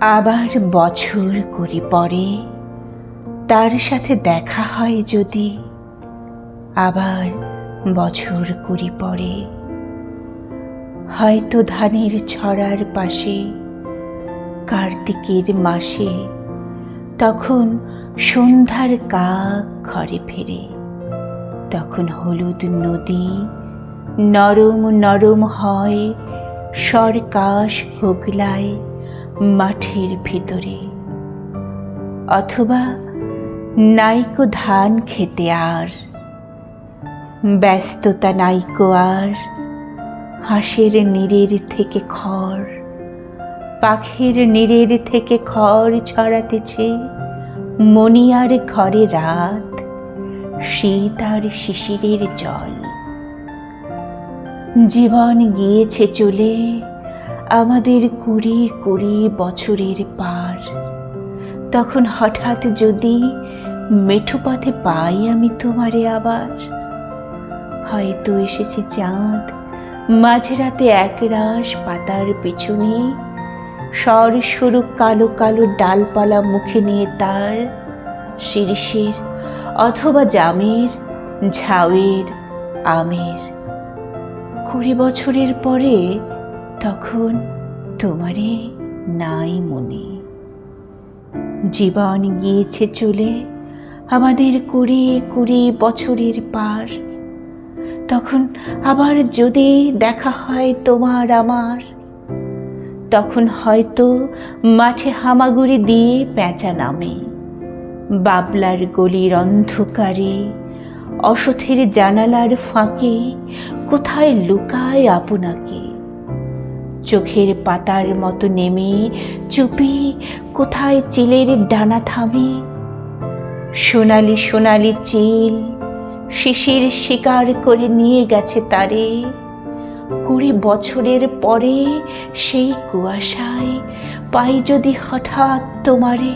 আবার বছর কুড়ি পরে তার সাথে দেখা হয় যদি, আবার বছর কুড়ি পরে হয়তো ধানের ছড়ার পাশে কার্তিকের মাসে, তখন সন্ধ্যার কাক ঘরে ফেরে, তখন হলুদ নদী নরম নরম হয় সরকাশ হুগলায় মাঠের ভিতরে। অথবা নাইকো ধান খেতে আর ব্যস্ততা, নাইকো আর হাঁসের নীড়ের থেকে খড়, পাখির নীড়ের থেকে খড় ছড়াতেছে মণিয়ার ঘরে রাত, শীত আর শিশিরের জল। জীবন গিয়েছে চলে আমাদের কুড়ি কুড়ি বছরের পার, তখন হঠাৎ যদি মেঠো পথে পাই আমি তোমারে আবার, হয়তো এসেছে চাঁদ মাঝরাতে একরাশ পাতার পেছনে, সর সরু কালো কালো ডালপালা মুখে নিয়ে তার শিরশির অথবা জামের, ঝাউয়ের, আমের। 20 বছরের পরে তখন তোমারে নাই মনে। জীবন গিয়েছে চলে আমাদের কুড়ি কুড়ি বছরের পার, তখন আবার যদি দেখা হয় তোমার আমার, তখন হয়তো মাঠে হামাগুড়ি দিয়ে পেঁচা নামে, বাবলার গলির অন্ধকারে অসথের জানালার ফাঁকে কোথায় লুকায় আপনাকে, চোখের পাতার মতো নেমে চুপি কোথায় চিলের ডানা থামে, সোনালি সোনালি চিল শিশির শিকার করে নিয়ে গেছে তারে। 20 বছরের পরে সেই কুয়াশায় পাই যদি হঠাৎ তোমারে।